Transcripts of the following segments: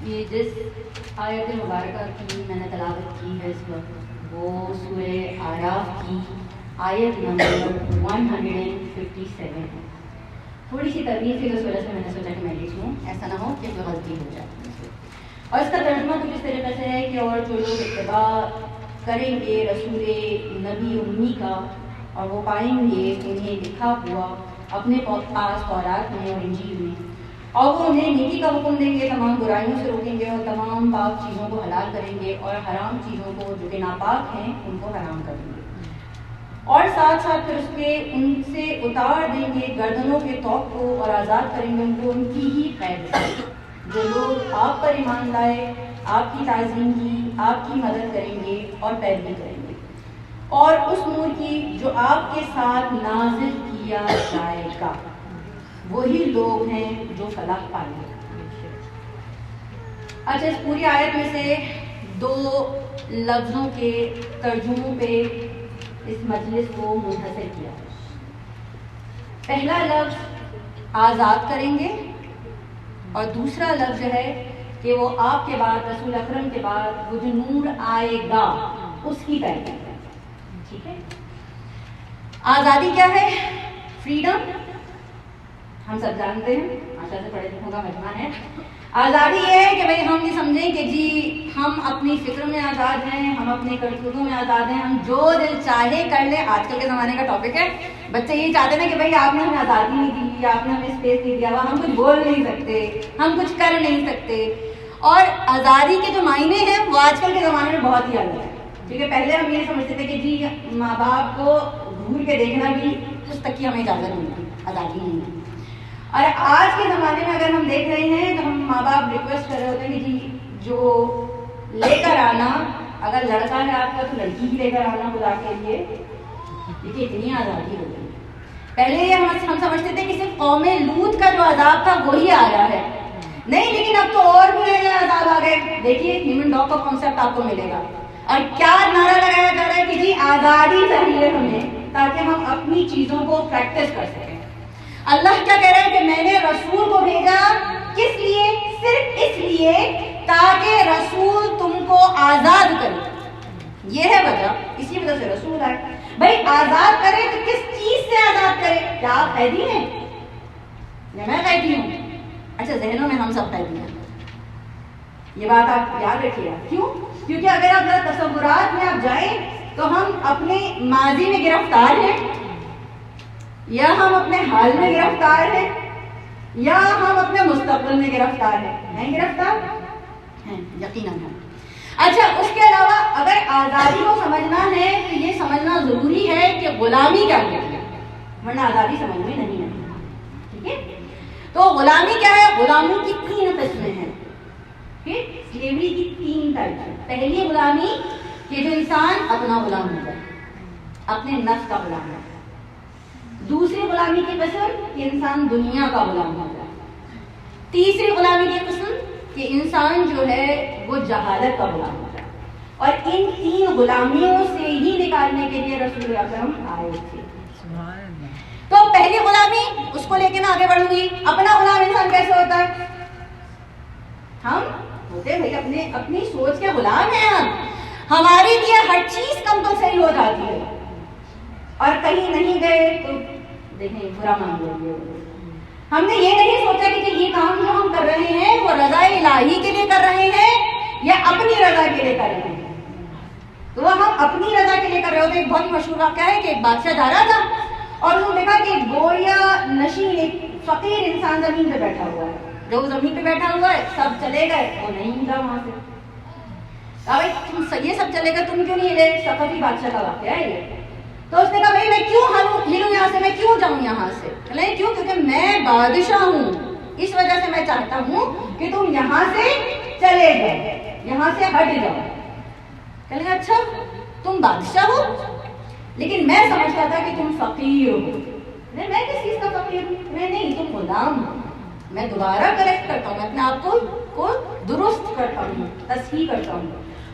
یہ جس آیت مبارکہ کی میں نے تلاوت کی ہے اس وقت وہ سورہ اعراف کی آیت نمبر 157 ہے. تھوڑی سی ترتیب تھی اس وجہ سے میں نے سوچا کہ میں لکھ لوں، ایسا نہ ہو کہ کوئی غلطی ہو جائے. اور اس کا ترجمہ کچھ اس طریقے سے ہے کہ اور جو لوگ اتباع کریں گے رسول نبی امی کا اور وہ پائیں گے انہیں لکھا ہوا اپنے پاس تورات میں اور انجیل میں، اور وہ انہیں نیکی کا حکم دیں گے، تمام برائیوں سے روکیں گے اور تمام پاک چیزوں کو حلال کریں گے اور حرام چیزوں کو جو کہ ناپاک ہیں ان کو حرام کریں گے، اور ساتھ ساتھ پھر اس کے ان سے اتار دیں گے گردنوں کے توق کو اور آزاد کریں گے ان کو ان کی ہی قید سے. جو لوگ آپ پر ایمان لائے، آپ کی تعظیم کی، آپ کی مدد کریں گے اور پیروی کریں گے، اور اس نور کی جو آپ کے ساتھ نازل کیا جائے گا، وہی لوگ ہیں جو فلاح پائیں گے. اچھا، اس پوری آیت میں سے 2 لفظوں کے ترجموں پہ اس مجلس کو منحصر کیا. پہلا لفظ آزاد کریں گے اور دوسرا لفظ جو ہے کہ وہ آپ کے بعد، رسول اکرم کے بعد وہ جو نور آئے گا اس کی پیروی کریں. ٹھیک ہے، آزادی کیا ہے؟ فریڈم ہم سب جانتے ہیں، ماشاء سے پڑھے لکھوں کا مجمع ہے. آزادی یہ ہے کہ بھئی ہم یہ سمجھیں کہ جی ہم اپنی فکر میں آزاد ہیں، ہم اپنے کرتوتوں میں آزاد ہیں، ہم جو دل چاہے کر لیں. آج کل کے زمانے کا ٹاپک ہے، بچے یہی چاہتے ہیں کہ بھئی آپ نے ہمیں آزادی نہیں دی، آپ نے ہمیں اسپیس نہیں دیا ہوا، ہم کچھ بول نہیں سکتے، ہم کچھ کر نہیں سکتے. اور آزادی کے جو معنی ہیں وہ آج کل کے زمانے میں بہت ہی الگ ہے. کیونکہ پہلے ہم یہ سمجھتے تھے کہ جی ماں باپ کو گھور کے دیکھنا بھی اس تک کی ہمیں اجازت نہیں تھی، آزادی نہیں ہے. اور آج کے زمانے میں اگر ہم دیکھ رہے ہیں تو ہم ماں باپ ریکویسٹ کر رہے ہوتے ہیں کہ جی جو لے کر آنا، اگر لڑکا ہے آپ کا تو لڑکی بھی لے کر آنا خدا کے لیے. دیکھیے اتنی آزادی ہو گئی. پہلے یہ ہم سمجھتے تھے کہ صرف قوم لوط کا جو عذاب تھا وہی آیا ہے، نہیں، لیکن اب تو اور بھی نئے عذاب آ گئے. دیکھیے ہیومن ڈاگ کا کانسیپٹ آپ کو ملے گا. اور کیا نعرہ لگایا جا رہا ہے کہ جی آزادی چاہیے ہمیں تاکہ ہم اپنی چیزوں کو پریکٹس کر سکیں. اللہ کیا کہہ رہا ہے کہ میں نے رسول کو بھیجا، کس لیے؟ صرف اس لیے تاکہ رسول تم کو آزاد کرے. یہ ہے وجہ، اسی وجہ سے رسول آئے. بھائی آزاد کرے تو کس چیز سے آزاد کرے؟ کیا آپ قیدی ہیں یا میں قیدی ہوں؟ اچھا، ذہنوں میں ہم سب قیدی ہیں، یہ بات آپ یاد رکھیے گا. کیوں؟ کیونکہ اگر آپ ذرا تصورات میں آپ جائیں تو ہم اپنے ماضی میں گرفتار ہیں، یا ہم اپنے حال میں گرفتار ہیں، یا ہم اپنے مستقبل میں گرفتار ہیں. نہیں گرفتار ہیں، یقیناً ہیں. اچھا، اس کے علاوہ اگر آزادی کو سمجھنا ہے تو یہ سمجھنا ضروری ہے کہ غلامی کیا ہے، ورنہ آزادی سمجھ میں نہیں آتی. ٹھیک ہے، تو غلامی کیا ہے؟ غلامی کی 3 قسمیں ہیں. سلیوری کی 3 ٹائپ ہیں. پہلی غلامی کہ جو انسان اپنا غلام ہو جائے، اپنے نفس کا غلام ہے. دوسری غلامی کی قسم کہ انسان دنیا کا غلام ہو جائے. تیسری غلامی کی قسم کہ انسان جو ہے وہ جہالت کا غلام ہو جائے. اور ان 3 غلامیوں سے ہی نکالنے کے لیے رسول اکرم آئے تھے. تو پہلی غلامی اس کو لے کے میں آگے بڑھوں گی. اپنا غلام انسان کیسے ہوتا ہے؟ ہم ہوتے بھائی اپنی سوچ کے غلام ہیں. ہمارے لیے ہر چیز کمپلسری ہو جاتی ہے، اور کہیں نہیں گئے تو دیکھیں برا مان لیں. ہم نے یہ نہیں سوچا کہ یہ کام جو ہم کر رہے ہیں وہ رضا الہی کے لیے کر رہے ہیں یا اپنی رضا کے لیے کر رہے ہیں. تو ہم اپنی رضا کے لیے کر رہے ہوتے. ایک بہت مشہور واقعہ ہے کہ ایک بادشاہ جا رہا تھا اور انہوں نے دیکھا کہ ایک گوریا نشین، ایک فقیر انسان زمین پہ بیٹھا ہوا ہے. جو زمین پہ بیٹھا ہوا ہے سب چلے گئے، وہ نہیں ملا وہاں سے. بھائی تم یہ سب چلے گئے، تم کیوں نہیں ہلے؟ سقفی بادشاہ کا واقعہ ہے یہ. تو اس نے کہا بھائی میں کیوں ہلوں یہاں سے، میں کیوں جاؤں یہاں سے؟ نہیں کیوں؟ کیونکہ میں بادشاہ ہوں، اس وجہ سے میں چاہتا ہوں کہ تم یہاں سے چلے جاؤ، یہاں سے ہٹ جاؤ. کہنے لگا اچھا تم بادشاہ ہو، لیکن میں سمجھتا تھا کہ تم فقیر ہو. میں کس چیز کا فقیر ہوں؟ میں نہیں، تم غلام ہو. میں دوبارہ کریکٹ کرتا ہوں، میں اپنے آپ کو درست کرتا ہوں، تصحیح کرتا ہوں.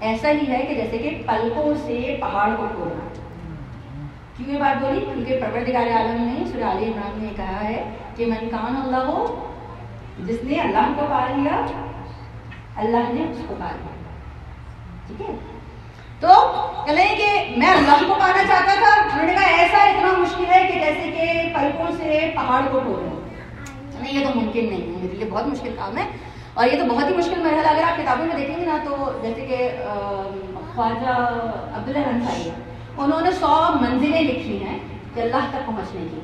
ایسا ہی ہے کہ جیسے کہ پلکوں سے پہاڑ کو کھولنا. کیوں یہ بات بولی؟ کیونکہ پروردگار عالم نے سورہ آل عمران میں کہا ہے کہ من کان اللہ ہو، جس نے اللہ کو پا لیا اللہ نے اس کو پا لیا. ٹھیک ہے، تو کہیں کہ میں اللہ کو پانا چاہتا تھا، انہوں نے کہا ایسا اتنا مشکل ہے کہ جیسے کہ پلکوں سے پہاڑ کو کھولنا. نہیں، یہ تو ممکن نہیں ہے، یہ بہت مشکل کام ہے اور یہ تو بہت ہی مشکل مرحلہ. اگر آپ کتابوں میں دیکھیں گے نا تو جیسے کہ خواجہ عبداللہ انصاری، انہوں نے 100 منزلیں لکھی ہیں کہ اللہ تک پہنچنے کی.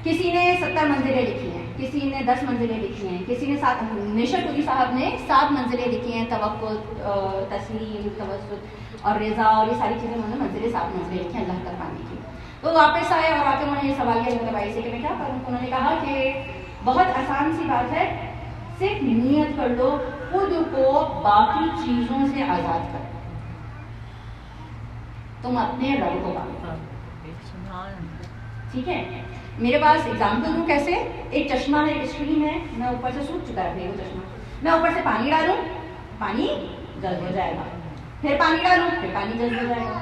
کسی نے 70 منزلیں لکھی ہیں، کسی نے 10 منزلیں لکھی ہیں، کسی نے نیشا پوری صاحب نے 7 منزلیں لکھی ہیں، توقع، تسلیم، توسط اور رضا، اور یہ ساری چیزیں انہوں نے منزلیں 7 منزلیں لکھی ہیں اللہ تک پانے کی. تو واپس آئے اور آ کے انہوں نے یہ سوال کیا میرے بھائی سے کہ میں کیا کروں. انہوں نے کہا کہ بہت آسان سی بات ہے، صرف نیت کر لو خود کو باقی چیزوں سے آزاد کر، تم اپنے رب کو پاؤ. ٹھیک ہے، میرے پاس ایگزامپل دوں کیسے. ایک چشمہ ہے، ایک اسٹریم ہے، میں اوپر سے سوکھ چکا ہے وہ چشمہ، میں اوپر سے پانی ڈالوں، پانی جذب ہو جائے گا، پھر پانی ڈالوں، پھر پانی جذب ہو جائے گا.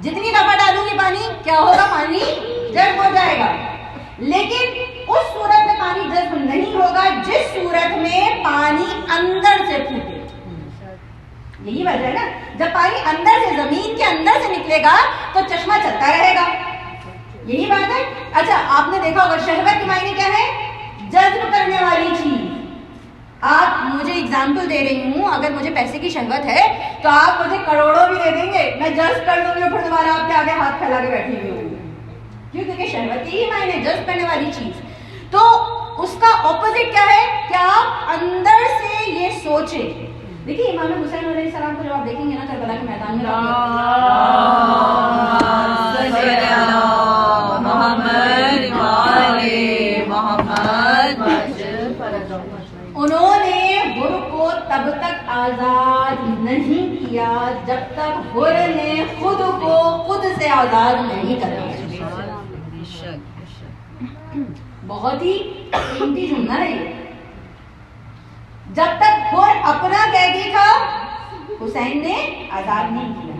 جتنی دفعہ ڈالوں گی پانی کیا ہوگا؟ پانی جذب ہو جائے گا. لیکن اس صورت میں پانی جذب نہیں ہوگا جس صورت میں پانی اندر سے پھوٹے. یہی وجہ ہے نا، جب پانی اندر سے، زمین کے اندر سے نکلے گا تو چشمہ چلتا رہے گا. یہی بات ہے. اچھا، آپ نے دیکھا ہوگا شہوت کے معنی کیا ہے؟ جذب کرنے والی چیز. آپ مجھے ایگزامپل دے رہی ہوں، اگر مجھے پیسے کی شہوت ہے تو آپ مجھے کروڑوں بھی دے دیں گے، میں جذب کر دوں گی اور پھر دوبارہ آپ کے آگے ہاتھ پھیلا کے بیٹھی ہوئی ہوں. کیوں؟ کیونکہ شہوت کی ہی معنی جذب کرنے والی چیز. تو اس کا اپوزٹ کیا ہے کہ آپ اندر سے یہ سوچیں. دیکھیے امام حسین علیہ السلام کو جب آپ دیکھیں گے نا کربلا کے میدان میں، انہوں نے حر کو تب تک آزاد نہیں کیا جب تک حر نے خود کو خود سے آزاد نہیں کرا. بہت ہی قیمتی جملہ ہے یہ. جب تک حر اپنا قیدی تھا حسین نے آزاد نہیں کیا،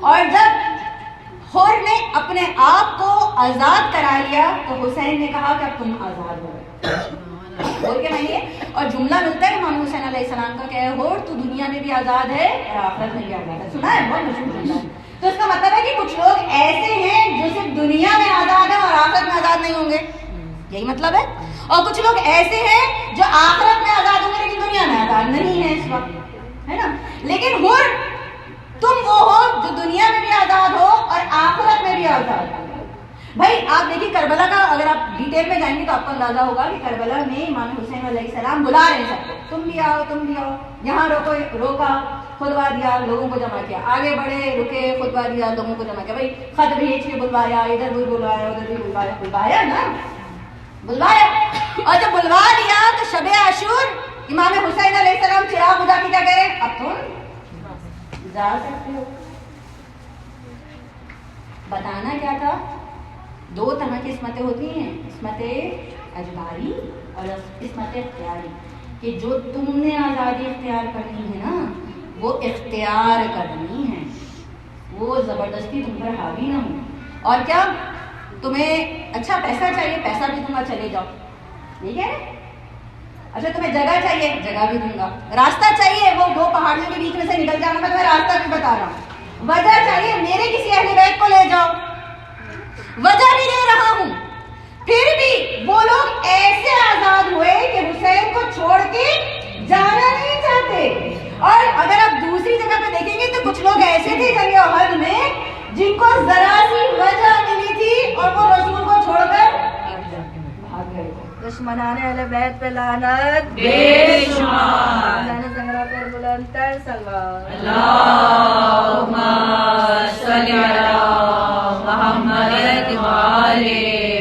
اور جب حر نے اپنے آپ کو آزاد کرا لیا تو حسین نے کہا کہ اب تم آزاد ہو گئے. حر کے معنی ہے، اور جملہ ملتا ہے امام حسین علیہ السلام کا کہ حر تو دنیا میں بھی آزاد ہے اور آخرت میں بھی آزاد ہے. سنا ہے، بہت مشہور جملہ ہے. تو اس کا مطلب ہے کہ کچھ لوگ ایسے ہیں جو صرف دنیا میں آزاد ہیں اور آخرت میں آزاد نہیں ہوں گے، یہی مطلب ہے. اور کچھ لوگ ایسے ہیں جو آخرت میں آزاد ہوں گے لیکن دنیا میں آزاد نہیں ہے اس وقت، ہے نا. لیکن حر تم وہ ہو جو دنیا میں بھی آزاد ہو اور آخرت میں بھی آزاد ہو. بھائی آپ دیکھیے کربلا کا، اگر آپ ڈیٹیل میں جائیں گے تو آپ کو اندازہ ہوگا کہ کربلا میں امام حسین علیہ السلام بلا رہے ہیں سب کو، تم بھی آؤ، تم بھی آؤ. یہاں روکا، خطبہ دیا، لوگوں کو جمع کیا. آگے بڑھے، رکے، خطبہ دیا، لوگوں کو جمع کیا. بھائی خط بھیج کے بلوایا، ادھر بھی بلوایا، ادھر بھی بلوایا، بلوایا نا، بلوایا. اور جب بلوا لیا تو شب عاشور امام حسین علیہ السلام چراغ بجھا کے کیا کہہ رہے ہیں؟ اب تم جا سکتے ہو. بتانا کیا تھا؟ 2 طرح کی عصمتیں ہوتی ہیں، عصمت اجباری اور عصمت اختیاری. کہ جو تم نے آزادی اختیار کرنی ہے نا وہ اختیار کرنی ہے، وہ زبردستی تم پر حاوی نہ ہو. اور کیا تمہیں اچھا پیسہ چاہیے، پیسہ بھی دوں گا، چلے جاؤ، ٹھیک ہے. اچھا تمہیں جگہ چاہیے، جگہ بھی دوں گا. راستہ چاہیے، وہ 2 پہاڑیوں کے بیچ میں سے نکل جانا، میں تمہیں راستہ بھی بتا رہا ہوں. وجہ چاہیے، میرے کسی اہل بیت کو لے جاؤ، وجہ بھی دے رہا ہوں. پھر بھی وہ لوگ ایسے آزاد ہوئے کہ حسین کو چھوڑ کے جانا نہیں چاہتے. اور اگر آپ دوسری جگہ پہ دیکھیں گے تو کچھ لوگ ایسے تھے جنگ احد میں جن کو ذرا سی وجہ ملی تھی اور وہ رسول کو چھوڑ کر بھاگ گئے. دشمنان اہل بیت پہ لعنت بے شمار، اللہ نے زہرا پر بلند تر سلوات. اللہم صلی علی محمد وآل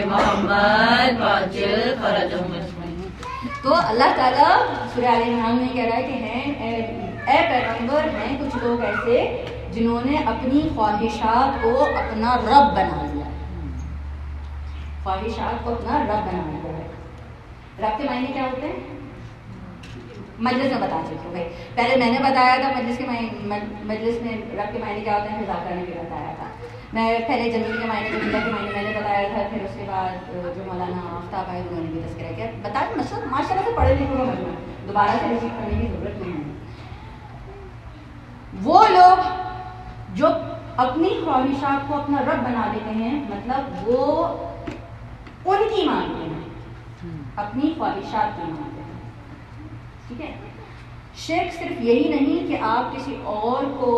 محمد وعجل فرجهم اجمعین. تو اللہ تعالیٰ سورہ آل عمران میں کہہ رہا ہے کہ ہیں اے پیغمبر، ہیں کچھ لوگ ایسے جنہوں نے اپنی خواہشات کو اپنا رب بنا لیا. خواہشات کو اپنا رب بنا لیا ہے. رب کے معنی کیا ہوتے ہیں؟ مجلس میں بتا چکی ہوں بھائی. پہلے میں نے بتایا تھا مجلس میں رب کے معنی کیا ہوتے ہیں، پھر ذاکرہ نے بھی بتایا تھا. میں پہلے جمیل کے معنی جمیلہ کے معنی میں نے بتایا تھا، پھر اس کے بعد جو مولانا آفتاب آئے انہوں نے بھی تذکرہ کیا. بتایا مطلب ماشاء اللہ سے پڑھے لکھے کا مجموعہ، دوبارہ سے ریپیٹ کرنے کی ضرورت نہیں ہے. وہ لوگ جو اپنی خواہشات کو اپنا رب بنا لیتے ہیں، مطلب وہ ان کی مانتے ہیں، اپنی خواہشات کی مانتے ہیں. ٹھیک ہے. شرک صرف یہی نہیں کہ آپ کسی اور کو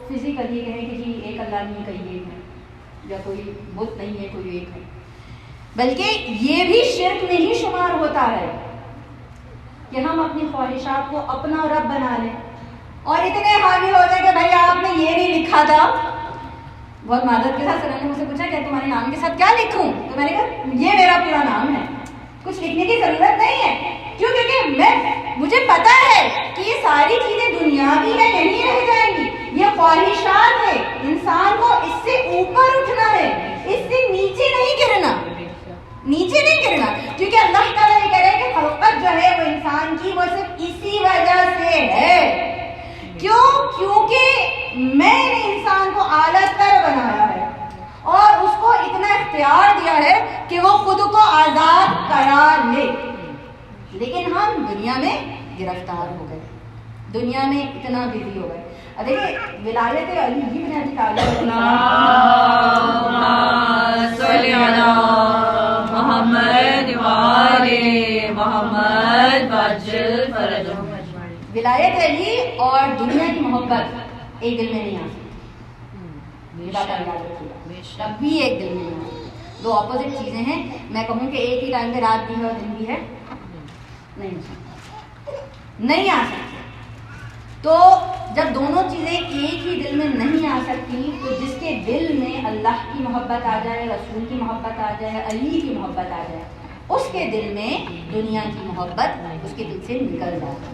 فزیکلی کہیں کہ جی ایک اللہ نہیں کہیے ہے، یا کوئی بت نہیں ہے، کوئی ایک ہے، بلکہ یہ بھی شرک میں ہی شمار ہوتا ہے کہ ہم اپنی خواہشات کو اپنا رب بنا لیں اور اتنے حاوی ہو جائے کہ بھائی آپ نے یہ نہیں لکھا تھا. بہت معذرت کے ساتھ سر نے مجھ سے پوچھا کہ تمہارے نام کے ساتھ کیا لکھوں، تو میں نے کہا یہ میرا پورا نام ہے، کچھ لکھنے کی ضرورت نہیں ہے. کیوں؟ کیونکہ مجھے پتا ہے کہ یہ ساری چیزیں دنیاوی ہے، یہیں رہ جائیں گی. یہ خواہشات ہے، انسان کو اس سے اوپر اٹھنا ہے، اس سے نیچے نہیں گرنا، نیچے نہیں گرنا. کیونکہ اللہ تعالیٰ یہ کہہ رہے ہیں کہ خلقت جو ہے وہ انسان کی وہ صرف اسی وجہ سے ہے. کیوں؟ کیونکہ میں نے انسان کو اعلیٰ تر بنایا ہے اور اس کو اتنا اختیار دیا ہے کہ وہ خود کو آزاد قرار لے. لیکن ہم دنیا میں گرفتار ہو گئے، دنیا میں اتنا بزی ہو گئے. اب دیکھیں ولایت علی بن ابی طالب صلی علی محمد وآل محمد وعجل فرجهم. ولایت علی اور دنیا کی محبت ایک دل میں نہیں آ سکتی. یہ بات آپ یاد رکھیے گا، کبھی ایک دل میں نہیں آ سکتی. دو اپوزٹ چیزیں ہیں. میں کہوں کہ ایک ہی ٹائم پہ رات بھی ہے اور دن بھی ہے، نہیں آ سکتی. تو جب دونوں چیزیں ایک ہی دل میں نہیں آ سکتی تو جس کے دل میں اللہ کی محبت آ جائے، رسول کی محبت آ جائے، علی کی محبت آ جائے، اس کے دل میں دنیا کی محبت اس کے دل سے نکل جاتی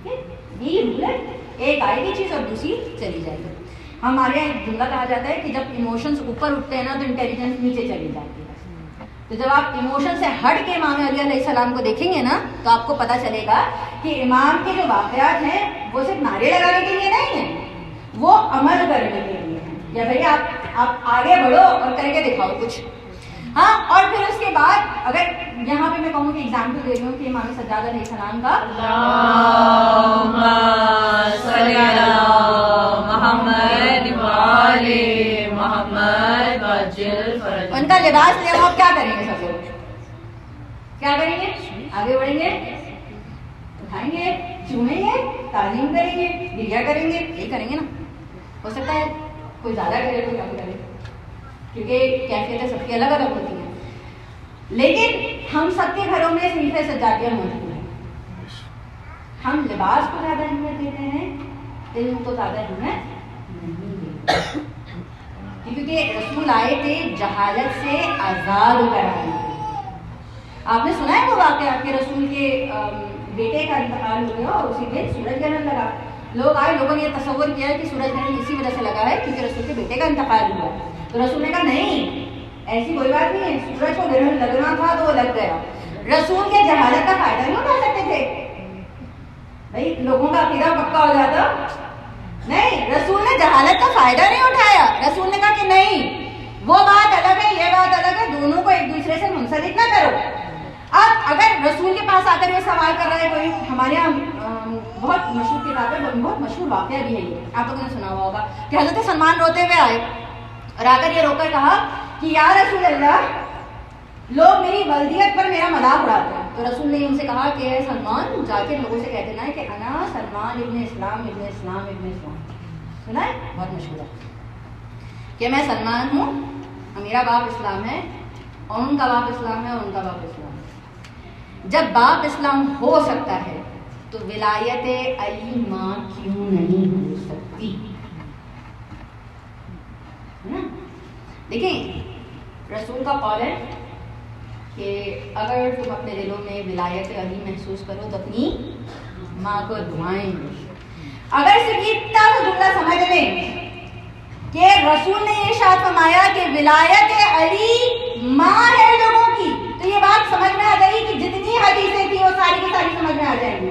ہے. یہی رول ہے، ایک آئے گی چیز اور دوسری چلی جائے گی. ہمارے یہاں ایک جملہ کہا جاتا ہے کہ جب ایموشنز اوپر اٹھتے ہیں نا تو انٹیلیجنس نیچے چلی جاتی ہے. تو جب آپ ایموشن سے ہٹ کے امام علیہ السلام کو دیکھیں گے نا تو آپ کو پتہ چلے گا کہ امام کے جو واقعات ہیں وہ صرف نعرے لگانے کے لیے نہیں ہیں، وہ عمل کرنے کے لیے ہیں. یا بھائی آپ آگے بڑھو اور کر کے دکھاؤ کچھ. ہاں، اور پھر اس کے بعد اگر یہاں پہ میں کہوں کہ ایگزامپل دے رہی ہوں کہ امام سجاد علیہ السلام کا اللہم صلی علی محمد وآل محمد وعجل فرجهم. ان کا لباس لے آپ کیا کریں گے؟ سب لوگ کیا کریں گے؟ آگے بڑھیں گے، اٹھائیں گے، چومیں گے، تعظیم کریں گے، گریا کریں گے. یہی کریں گے نا. ہو سکتا ہے کوئی زیادہ کرے کوئی کم کرے، کیونکہ کیفیتیں سب کی الگ الگ ہوتی ہیں. لیکن ہم سب کے گھروں میں صنفیں سجادیاں موجود ہیں. ہم لباس کو زیادہ اہمیت دیتے ہیں، علم کو زیادہ اہمیت نہیں دیتے. کیونکہ رسول آئے تھے جہالت سے آزاد کرانے. آپ نے سنا ہے وہ واقعہ کہ رسول کے بیٹے کا انتقال ہو گیا اور اسی دن سورج گرہن لگا. لوگ آئے، لوگوں نے یہ تصور کیا کہ سورج گرہن اسی وجہ سے لگا ہے کیونکہ رسول کے بیٹے کا انتقال ہوا. تو رسول نے کہا نہیں، ایسی کوئی بات نہیں ہے، سورج کو گرہن لگنا تھا تو وہ لگ گیا. رسول کے جہالت کا فائدہ نہیں اٹھا سکتے تھے. بھائی لوگوں کا عقیدہ پکا ہو جاتا. نہیں، رسول نے جہالت کا فائدہ نہیں اٹھایا. رسول نے کہا کہ نہیں، وہ بات الگ ہے، یہ بات الگ ہے، دونوں کو ایک دوسرے سے منسلک نہ کرو. اب اگر رسول کے پاس آ کر یہ سوال کر رہا ہے کوئی، ہمارے یہاں بہت مشہور کتاب ہے، بہت مشہور واقعہ بھی ہے یہ، آپ لوگوں نے سنا ہوا ہوگا کہ حضرت سلمان روتے ہوئے آئے اور آ کر یہ رو کر کہا کہ یا رسول اللہ، لوگ میری ولدیت پر میرا مذاق اڑاتے ہیں. تو رسول نے ان سے کہا کہ اے سلمان، جا کے لوگوں سے کہہ دینا ہے کہ انا سلمان ابن اسلام ابن اسلام ابن اسلام. سنا ہے؟ بہت مشہور ہے کہ میں سلمان ہوں، میرا باپ اسلام ہے اور ان کا باپ اسلام ہے اور ان کا باپ اسلام ہے. جب باپ اسلام ہو سکتا ہے تو ولایت علی ماں کیوں نہیں ہو سکتی؟ دیکھیں رسول کا قول ہے کہ اگر تم اپنے دلوں میں ولایت علی محسوس کرو تو اپنی ماں کو دعائیں دو. اگر صرف اتنا تو جملہ سمجھ لیں کہ رسول نے یہ ارشاد فرمایا کہ ولایت علی ماں ہے لوگوں کی، تو یہ بات سمجھ میں آ گئی کہ جتنی حدیثیں تھیں وہ ساری کی ساری سمجھ میں آ جائیں گی.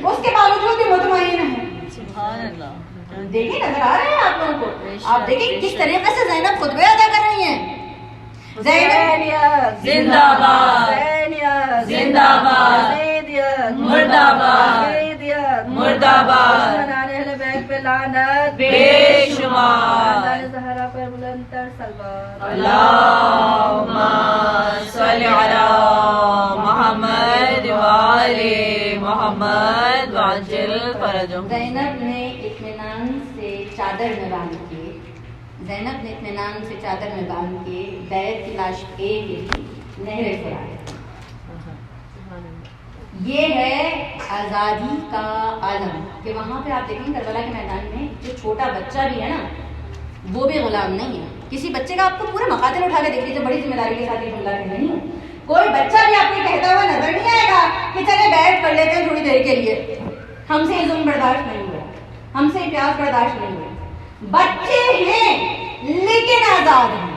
اس کے باوجود بھی مطمئن ہے. سبحان اللہ. دیکھیں نظر آ رہے ہیں آپ لوگوں کو؟ آپ دیکھیں کس طریقے سے زینب خطبے ادا کر رہی ہیں. زینب زندہ باد، زندہ باد، مرد آباد، مرد آباد، اہل بیت پہ لعنت بے شمار. زہرا پر بلند تر سلوات. اللہم صلی علی محمد وآل محمد وعجل فرجهم. زینب نے اطمینان سے چادر میں باندھ کے بیت کی لاش ایک ہی نہر فرات. یہ ہے آزادی کا عالم کہ وہاں پہ آپ دیکھیں کربلا کے میدان میں جو چھوٹا بچہ بھی ہے نا وہ بھی غلام نہیں ہے. کسی بچے کا آپ کو پورے مقاتل اٹھا کے دیکھ لیجیے, بڑی ذمہ داری کے ساتھ یہ جملہ کہہ رہی ہوں. کوئی بچہ بھی آپ کو کہتا ہوا نظر نہیں آئے گا کہ چلے بیٹھ کر لیتے ہیں تھوڑی دیر کے لیے, ہم سے یہ ظلم برداشت نہیں ہوا, ہم سے پیاس برداشت نہیں ہوا. بچے ہیں لیکن آزاد ہیں.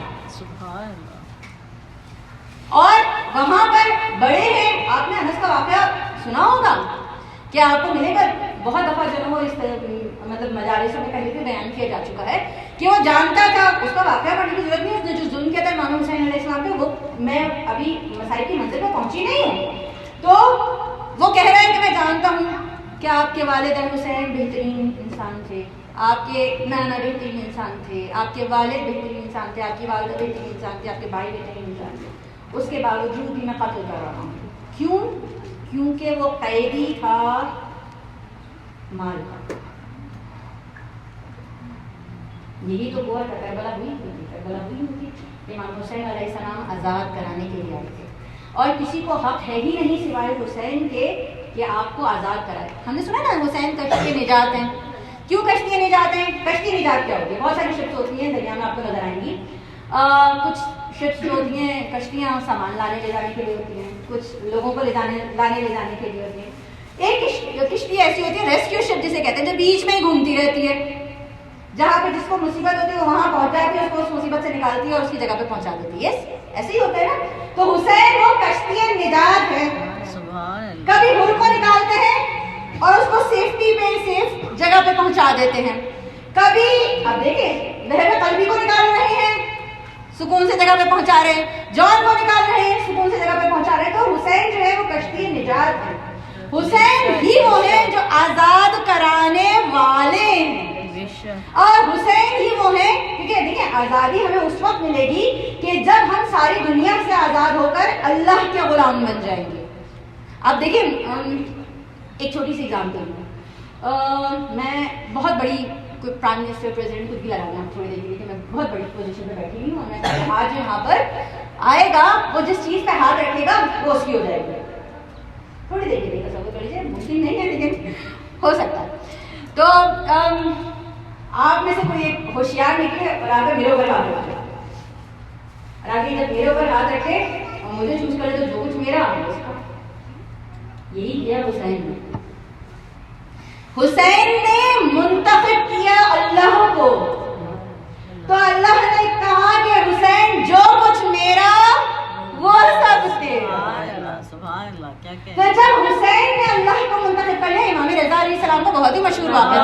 اور وہاں پر بڑے ہیں. آپ نے انس کا واقعہ سنا ہوگا کہ آپ کو ملے گا بہت دفعہ جو ہے اس مطلب مجالسوں میں پہلے بھی بیان کیا جا چکا ہے کہ وہ جانتا تھا, اس کا واقعہ پڑھنے کی ضرورت نہیں ہے. اس نے جو ظلم کیا تھا امام حسین علیہ السلام پہ, وہ میں ابھی مسائل کی منزل پہ پہنچی نہیں ہوں, تو وہ کہہ رہا ہے کہ میں جانتا ہوں کہ آپ کے والد حسین بہترین انسان تھے, آپ کے نانا بہترین انسان تھے, آپ کے والد بہترین انسان تھے, آپ کی والدہ بہترین انسان تھے, آپ کے بھائی بہترین انسان تھے. اس کے باوجود بھی میں قتل کر رہا ہوں. کیوں؟ کیونکہ وہ قیدی تھا مال کا. یہی تو ہوا تھا, کربلا ہوئی تھی. امام حسین علیہ السلام آزاد کرانے کے لیے آئے تھے, اور کسی کو حق ہے ہی نہیں سوائے حسین کے کہ آپ کو آزاد کرائے. ہم نے سنا نا حسین کشتی نجات ہیں. کیوں کشتی نجات ہیں؟ کشتی نجات کیا ہوتی ہے؟ بہت ساری شپس ہوتی ہیں دریا میں, آپ کو نظر آئیں گی. کچھ شپس جو ہوتی ہیں کشتیاں سامان لانے لے جانے کے لیے ہوتی ہیں, کچھ لوگوں کو لانے لے جانے کے لیے ہوتی ہیں. ایک کشتی ایسی ہوتی ہے ریسکیو شپ جسے کہتے ہیں, جو بیچ میں ہی گھومتی رہتی ہے, جہاں پہ جس کو مصیبت ہوتی ہے وہاں پہنچ جاتی ہے, اس کو اس مصیبت سے نکالتی ہے اور اس کی جگہ پہ پہنچا دیتی ہے. ایسے ہی ہوتا ہے نا. تو حسین وہ کشتی نجات ہے. کبھی گھر کو نکالتے ہیں اور اس کو سیفٹی پہ سیف جگہ پہ پہنچا دیتے ہیں. کبھی اب دیکھیں بہر قلبی کو نکال رہے ہیں, سکون سے جگہ پہ پہنچا رہے ہیں, جان کو نکال رہے ہیں, سکون سے جگہ پہ پہنچا رہے ہیں. تو حسین جو ہے وہ کشتی نجات ہے. حسین ہی وہ ہیں جو آزاد کرانے والے ہیں, اور حسین ہی وہ ہیں کیونکہ دیکھیں آزادی ہمیں اس وقت ملے گی کہ جب ہم ساری دنیا سے آزاد ہو کر اللہ کے غلام بن جائیں گے. اب دیکھیں ایک چھوٹی سی ایگزامپل میں بہت بڑی کوئی پرائم منسٹر پریزیڈنٹ کچھ بھی لگا لیں تھوڑی دیر کے لیے کہ میں بہت بڑی پوزیشن پہ بیٹھی ہوئی ہوں, اور میں آج یہاں پر آئے گا وہ جس چیز پہ ہاتھ رکھے گا وہ اس کی ہو جائے گی. تھوڑی دیر کے لیے تصور کر لیجیے, ممکن نہیں ہے لیکن ہو سکتا ہے. تو آپ میں سے کوئی ایک ہوشیار نکلے اور آ کر میرے اوپر ہاتھ رکھے, اور آگے جب میرے اوپر ہاتھ رکھے اور مجھے چوز کرے تو جو کچھ میرا اس کا. یہی کیا حسین نے. حسین نے منتخب کیا اللہ کو, تو اللہ نے کہا کہ حسین جو کچھ میرا وہ سب تیرا. تو جب حسین نے اللہ کو منتخب کر لیا, امام رضا علیہ السلام کا بہت ہی مشہور واقعہ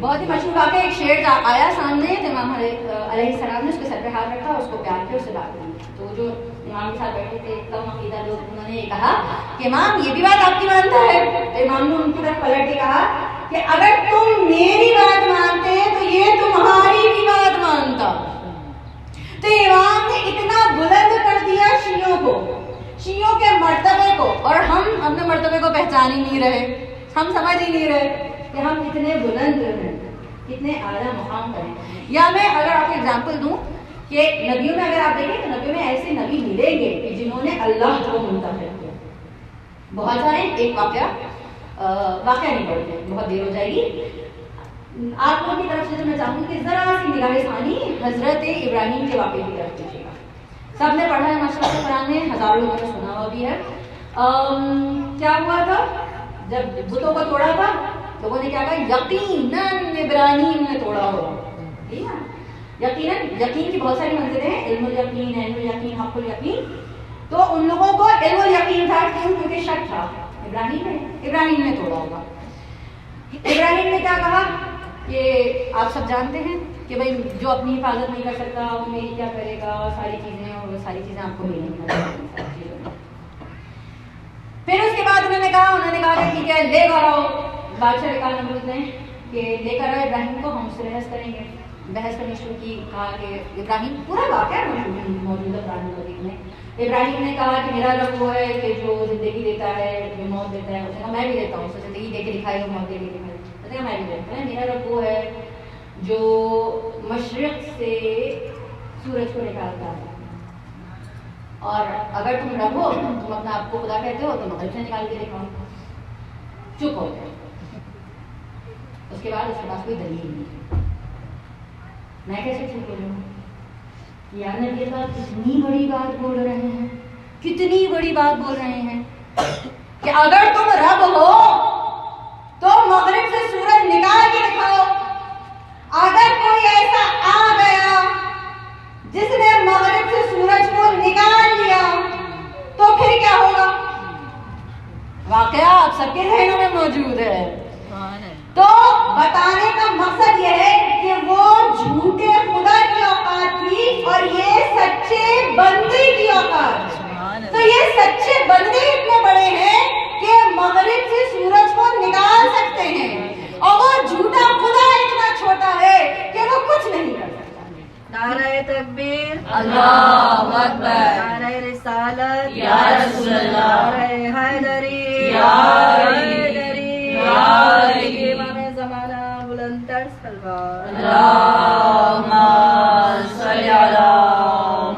بہت ہی مشہور واقعہ. ایک شیر آیا سامنے تو امام علیہ السلام نے اس کے سر پہ ہاتھ رکھا, اس کو پیار کیا, اسے بات کی. تو جو امام کے ساتھ بیٹھے تھے کم عقیدہ لوگ, انہوں نے یہ کہا کہ امام یہ بھی بات آپ کی مانتا ہے؟ تو امام نے ان کی طرف پلٹ کے کہا کہ اگر تم میری بات مانتے تو یہ تمہاری بھی بات مانتا. تو امام نے اتنا بلند کر دیا شیعوں کو, شیعوں کے مرتبے کو, اور ہم اپنے مرتبے کو پہچان ہی نہیں رہے, ہم سمجھ ہی نہیں رہے کہ ہم کتنے بلند ہیں, کتنے اعلیٰ مقام پر ہیں. یا میں اگر آپ کو ایگزامپل دوں کہ نبیوں میں اگر آپ دیکھیں تو نبیوں میں ایسے نبی ملیں گے کہ جنہوں نے اللہ کو منتخب کیا. بہت سارے. ایک واقعہ نہیں پڑھتے, بہت دیر ہو جائے گی. آپ لوگوں کی طرف سے جو میں چاہوں گی کہ ذرا سی نگاہ ثانی حضرت ابراہیم کے واقعے کی طرف دیجیے گا. سب نے پڑھا ہے ماشاء اللہ قرآن میں, ہزاروں لوگوں نے سنا ہوا بھی ہے. کیا ہوا تھا جب بتوں کو توڑا تھا, لوگوں نے کیا کہا یقیناً ابراہیم نے توڑا ہوگا, ٹھیک ہے. یقیناً یقین کی بہت ساری منزلیں ہیں، علم الیقین، عین الیقین، حق الیقین. تو ان لوگوں کو علم الیقین تھا، کیوں؟ کیونکہ شک تھا. ابراہیم نے توڑا ہوگا. ابراہیم نے کیا کہا کہ آپ سب جانتے ہیں کہ بھائی جو اپنی حفاظت نہیں کر سکتا وہ میری کیا کرے گا، ساری چیزیں، اور وہ ساری چیزیں آپ کو ملیں. پھر اس کے بعد انہوں نے کہا کہ ٹھیک ہے لے کر آؤ. بادشاہ نے کہا نمرود نے کہ لے کر آؤ ابراہیم کو، ہم اس سے بحث کریں گے. بحث کرنی شروع کی. کہا کہ ابراہیم، پورا واقعہ موجود ہے قرآن مجید میں. ابراہیم نے کہا کہ میرا رب وہ ہے کہ جو زندگی دیتا ہے، جو موت دیتا ہے. اس نے کہا میں بھی دیتا ہوں، اسے زندگی دے کے دکھائی ہو، موت دے کے دکھائی. اس نے کہا میں بھی دیتا ہوں. میرا رب وہ ہے جو مشرق سے سورج کو نکالتا ہے، اور اگر تم رب ہو، تم اپنا آپ کو خدا کہتے ہو، تو مغرب سے نکال کے دکھاؤ. چپ ہو گئے. اس کے پاس کوئی دلیل نہیں. میں کیسے چپ بولوں؟ یار نبی صاحب کتنی بڑی بات بول رہے ہیں، کتنی بڑی بات بول رہے ہیں کہ اگر تم رب ہو تو مغرب سے سورج نکال کے دکھاؤ. اگر کوئی ایسا آ گیا جس نے مغرب سے سورج کو نکال لیا تو پھر کیا ہوگا؟ واقعہ آپ سب کے ذہنوں میں موجود ہے. تو بتانے کا مقصد یہ ہے کہ وہ جھوٹے خدا کی اوقات تھی اور یہ سچے بندے کی اوقات. تو یہ سچے بندے اتنے بڑے ہیں کہ مغرب سے سورج کو نکال سکتے ہیں، اور وہ جھوٹا خدا اتنا چھوٹا ہے کہ وہ کچھ نہیں کر سکتا. نعرہ تکبیر، اللہ اکبر، نعرہ رسالت، یا رسول اللہ، نعرہ حیدری، یا حیدری، یا علی، امام زمانہ بلند تر سلوات. اللہم صلی علی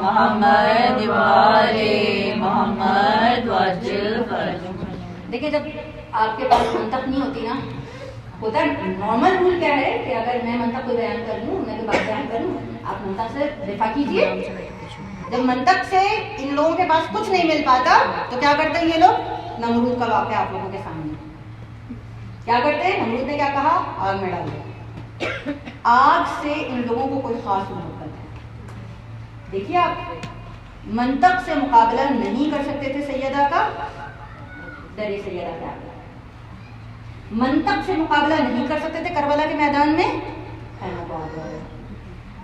محمد وآل محمد وعجل فرجهم. دیکھیں جب آپ کے پاس منطق نہیں ہوتی نا، ہوتا نارمل رول کیا ہے کہ اگر میں منطق کو بیان کر لوں، میں کوئی بات بیان کر لوں، آپ منطق سے دفاع کیجیے. جب منطق سے ان لوگوں کے پاس کچھ نہیں مل پاتا تو کیا کرتے ہیں یہ لوگ؟ نمرود کا واقعہ آپ لوگوں کے سامنے کیا کرتے ہیں؟ نمرود نے کیا کہا؟ آگ میں ڈال دیا. آگ سے ان لوگوں کو کوئی خاص محبت ہے. دیکھیے آپ منطق سے مقابلہ نہیں کر سکتے تھے سیدہ کا، درے سیدہ کیا منطق سے مقابلہ نہیں کر سکتے تھے کربلا کے میدان میں.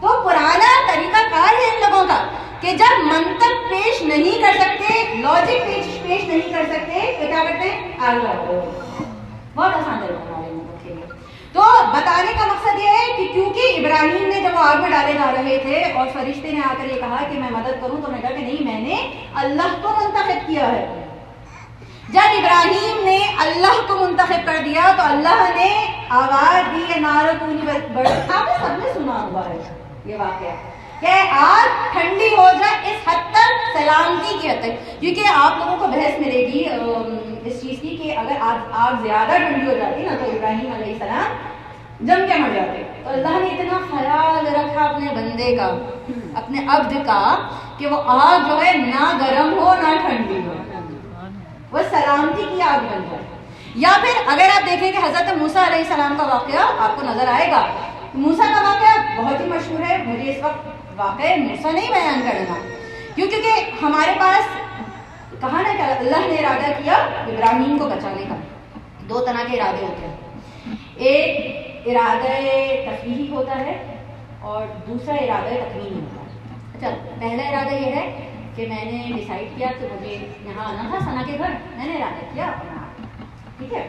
تو پرانا طریقہ کار ہے ان لوگوں کا کہ جب منطق پیش نہیں کر سکتے، لاجک پیش نہیں کر سکتے تو کیا کرتے ہیں؟ آگ لگاتے ہیں. بہت آسان طریقہ ہمارے منطق کے لیے. تو بتانے کا مقصد یہ ہے کہ کیونکہ ابراہیم نے جب وہ آگ میں ڈالے جا رہے تھے اور فرشتے نے آ کر یہ کہا کہ میں مدد کروں، تو انہوں نے کہا کہ نہیں، میں نے اللہ کو منتخب کیا ہے. جب ابراہیم نے اللہ کو منتخب کر دیا تو اللہ نے آواز دی ہے نار کونی بڑھ. آپ نے سب نے سنا ہوا ہے یہ واقعہ کہ آگ ٹھنڈی ہو جائے اس حد تک، سلامتی کی حد تک. کیونکہ آپ لوگوں کو بحث ملے گی اس چیز کی کہ اگر آگ زیادہ ٹھنڈی ہو جاتی نا تو ابراہیم علیہ السلام جم کے مر جاتے. تو اللہ نے اتنا خیال رکھا اپنے بندے کا، اپنے عبد کا، کہ وہ آگ جو ہے نہ گرم ہو نہ ٹھنڈی ہو، وہ سلامتی کی آگ بن جائے. یا پھر اگر آپ دیکھیں کہ حضرت موسیٰ علیہ السلام کا واقعہ آپ کو نظر آئے گا. موسیٰ کا واقعہ بہت ہی مشہور ہے. مجھے اس وقت واقعہ موسیٰ نہیں بیان کرنا کیونکہ ہمارے پاس کہا نا کہ اللہ نے ارادہ کیا ابراہیم کو بچانے کا. دو طرح کے ارادے ہوتے ہیں، ایک ارادہ تفریحی ہوتا ہے اور دوسرا ارادہ تکوینی ہوتا ہے. اچھا، پہلا ارادہ یہ ہے کہ میں نے ڈیسائیڈ کیا کہ مجھے یہاں آنا تھا ثنا کے گھر، میں نے ارادہ کیا اپنا، ٹھیک ہے.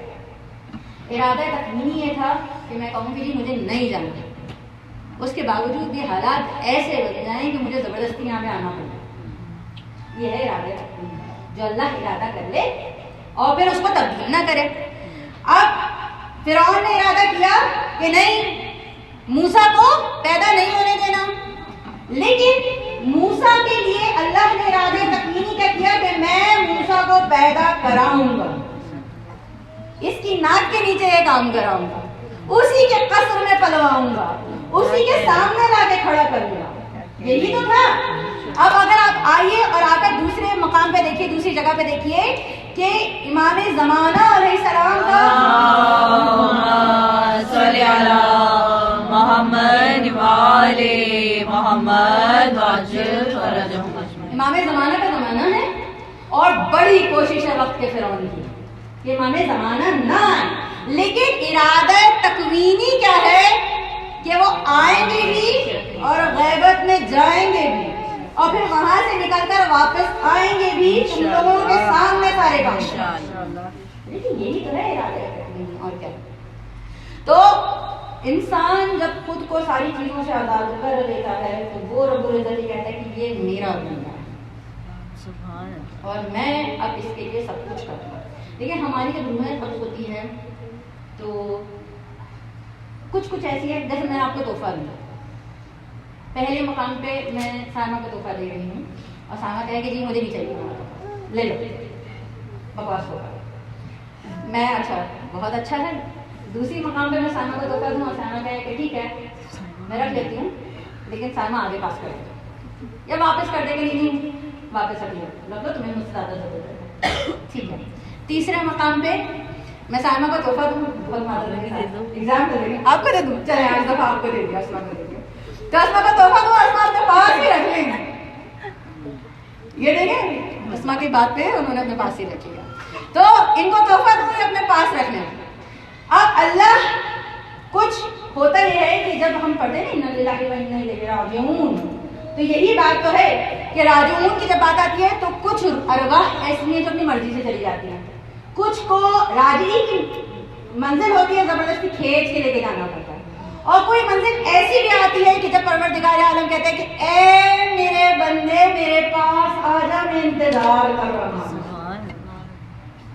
ارادہ تکوینی یہ تھا کہ میں کہوں کہ جی مجھے نہیں جانا، اس کے باوجود بھی حالات ایسے بن جائیں کہ مجھے زبردستی یہاں پہ آنا پڑے. یہ ہے ارادہ تکوینی، جو اللہ ارادہ کر لے اور پھر اس کو تبدیل نہ کرے. اب فرعون نے ارادہ کیا کہ نہیں، موسیٰ کو پیدا نہیں ہونے دینا، لیکن موسیٰ کے لیے اللہ نے ارادہ تکوینی کا کیا کہ میں موسیٰ کو پیدا کراؤں گا، اس کی ناک کے نیچے یہ کام کراؤں گا، اسی کے قصر میں پلواؤں گا، اسی کے سامنے لا کے کھڑا کروں گا. یہی تو تھا. اب اگر آپ آئیے اور آ کر دوسرے مقام پہ دیکھیے، دوسری جگہ پہ دیکھیے کہ امام زمانہ علیہ السلام کا صلی علی محمد وآل کے فرعون کی کہ امام زمانہ نہ آئے، لیکن ارادہ تکوینی کیا ہے کہ وہ آئیں گے بھی اور غیبت میں جائیں گے بھی، اور پھر وہاں سے نکل کر واپس آئیں گے بھی تم لوگوں کے سامنے سارے کام۔ لیکن یہی تو ہے ارادہ تکوینی، اور کیا؟ تو انسان جب خود کو ساری چیزوں سے آزاد کر لیتا ہے تو وہ رب العزت یہ کہتا ہے کہ یہ میرا دنیا ہے اور میں اب اس کے لیے سب کچھ کرتا ہوں۔ دیکھیں ہماری جب روحیں قبض ہوتی ہے تو کچھ ایسی ہے، جیسے میں نے آپ کو تحفہ دیا، پہلے مقام پہ میں سائمہ کو تحفہ دے رہی ہوں اور سائمہ کہے کہ جی مجھے نہیں چاہیے، لے لو، بکواس ہوگا، میں اچھا بہت اچھا ہے۔ دوسری مقام پہ میں سائمہ کو تحفہ دوں اور سائمہ کہے کہ ٹھیک ہے میں رکھ لیتی ہوں، لیکن سائمہ آگے پاس کر دے یا واپس کر دے کہ نہیں واپس رکھ لو، لگ لو تمہیں مجھ سے زیادہ ضرورت ہے، ٹھیک ہے۔ تیسرے مقام پہ میں سائمہ کو تحفہ دوں، بہت ایگزام دے دیں آپ کو دے دوں، چلے آج دفعہ آپ کو دے دیا، اسما کو دے دیا، تو اسما کا تحفہ دوں، اسما اپنے پاس ہی رکھ لیں گے، یہ دیکھیں اسما کی بات پہ انہوں نے اپنے پاس ہی رکھ لیا، تو ان کو تحفہ دوں یہ اپنے پاس رکھ لیں۔ اب اللہ کچھ ہوتا یہ ہے کہ جب ہم پڑھتے ہیں اِنَّ لِلَّهِ وَإِنَّا إِلَيْهِ رَاجِعُونَ، تو یہی بات تو ہے کہ راجعون کی جب بات آتی ہے تو کچھ ارواح ایسی ہیں جو اپنی مرضی سے چلی جاتی ہیں، کچھ کو راجعی کی منزل ہوتی ہے زبردستی کھینچ کے لے کے جانا پڑتا ہے، اور کوئی منزل ایسی بھی آتی ہے کہ جب پروردگار عالم کہتے ہیں کہ اے میرے بندے میرے پاس آ جا، میں انتظار کر رہا ہوں۔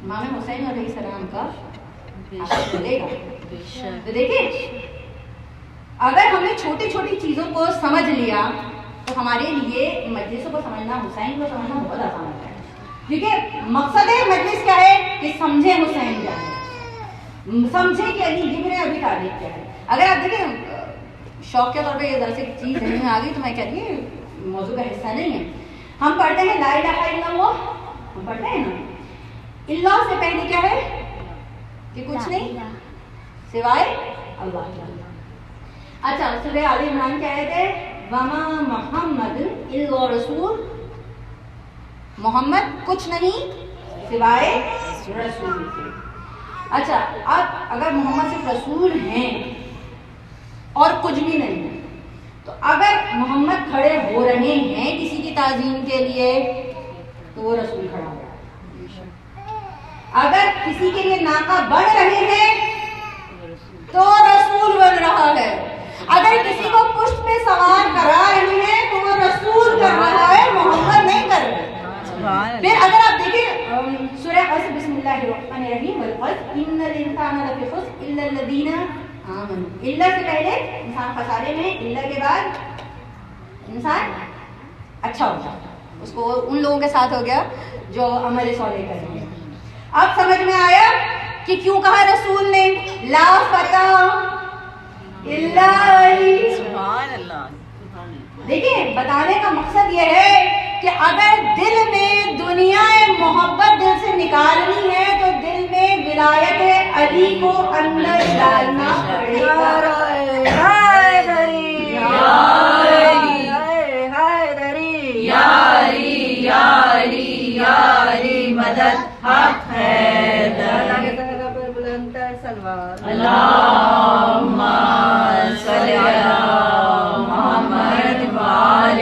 امام حسین علیہ السلام کا ملے گا۔ تو دیکھیں اگر ہم نے چھوٹی چھوٹی چیزوں کو سمجھ لیا تو ہمارے لیے مجلسوں کو سمجھنا، حسین کو سمجھنا بہت آسان ہوتا ہے، کیونکہ مقصد مجلس کیا ہے کہ سمجھیں حسین کیا ہے، سمجھیں کہ علی ابن ابی طالب کیا ہے۔ اگر آپ دیکھیں شوق کے طور پہ یہ ذرا سی چیز ذہن میں آ گئی تو میں کہتی ہوں موضوع کا حصہ نہیں ہے، ہم پڑھتے ہیں لا الہ الا اللہ، ہم پڑھتے ہیں نا، اللہ سے پہلے کیا ہے کہ کچھ نہیں سوائے اللہ کے۔ اچھا سورہ آل عمران کیا ہے؟ وما محمد الا رسول، محمد کچھ نہیں سوائے رسول کے۔ اچھا اب اگر محمد صرف رسول ہیں اور کچھ بھی نہیں ہے تو اگر محمد کھڑے ہو رہے ہیں کسی کی تعظیم کے لیے تو وہ رسول کھڑا ہو رہا ہے، اگر کسی کے لیے ناکہ بڑھ رہے ہیں تو رسول بن رہا ہے، اگر کسی کو پشت پہ سوار کرا رہے ہیں تو وہ رسول کر رہا ہے، محمد نہیں کر رہے۔ پھر اگر آپ دیکھیں سورہ قصص، بسم اللہ الرحمن الرحیم، والقصص ان الانسان لفی خسر الا الذین آمنوا، الا سے پہلے انسان خسارے میں، الا کے بعد انسان اچھا ہوتا ہے، اس کو ان لوگوں کے ساتھ ہو گیا جو عمل صالح کر رہے ہیں۔ اب سمجھ میں آیا کہ کیوں کہا رسول نے لا فتح الا علی؟ سبحان اللہ۔ دیکھیں بتانے کا مقصد یہ ہے کہ اگر دل میں دنیا محبت دل سے نکالنی ہے تو دل میں ولایت علی کو اندر ڈالنا پڑے گا۔ مدد حق ہے اللہم صلی علی محمد وآل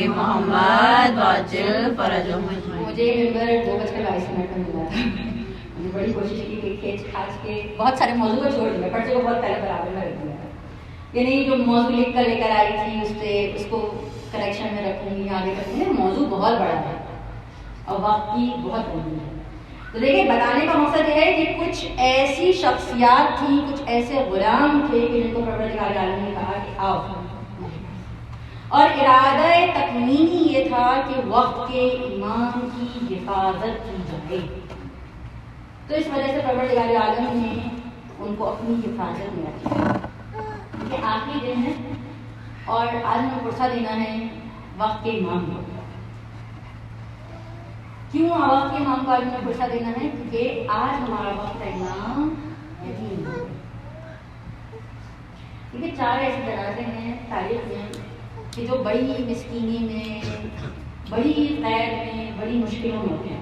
محمد وعجل فرجہم۔ مجھے ممبر 2:22 میں ملا تھا، میں نے بڑی کوشش کی کہ کھینچ کھانچ کے بہت سارے موضوع کو چھوڑ دیا، پرچے کو بہت پہلے برابر میں رکھ دیا تھا، یعنی جو موضوع لکھ کر لے کر آئی تھی اس پہ اس کو کریکشن میں رکھوں گی، آگے رکھوں گی، موضوع بہت بڑا ہے اور وقت کی بہت اہمیت ہے۔ تو دیکھیں بتانے کا مقصد یہ ہے کہ کچھ ایسی شخصیات تھیں، کچھ ایسے غلام تھے کہ جن کو پروردگار عالم نے کہا کہ آؤ، اور ارادہ تکوینی یہ تھا کہ وقت کے امام کی حفاظت کی جائے، تو اس وجہ سے پروردگار عالم نے ان کو اپنی حفاظت میں رکھا۔ یہ آخری دن ہے اور آج ہمیں پرسہ دینا ہے وقت کے امام کو۔ کیوں وقت کے امام کو آج ہمیں پرسہ دینا ہے؟ کیونکہ آج ہمارا وقت کا امام یتیم ہے۔ کیونکہ 4 ایسے جنازے ہیں تاریخ میں کہ جو بڑی مسکینی میں، بڑی قید میں، بڑی مشکلوں میں ہوتے ہیں۔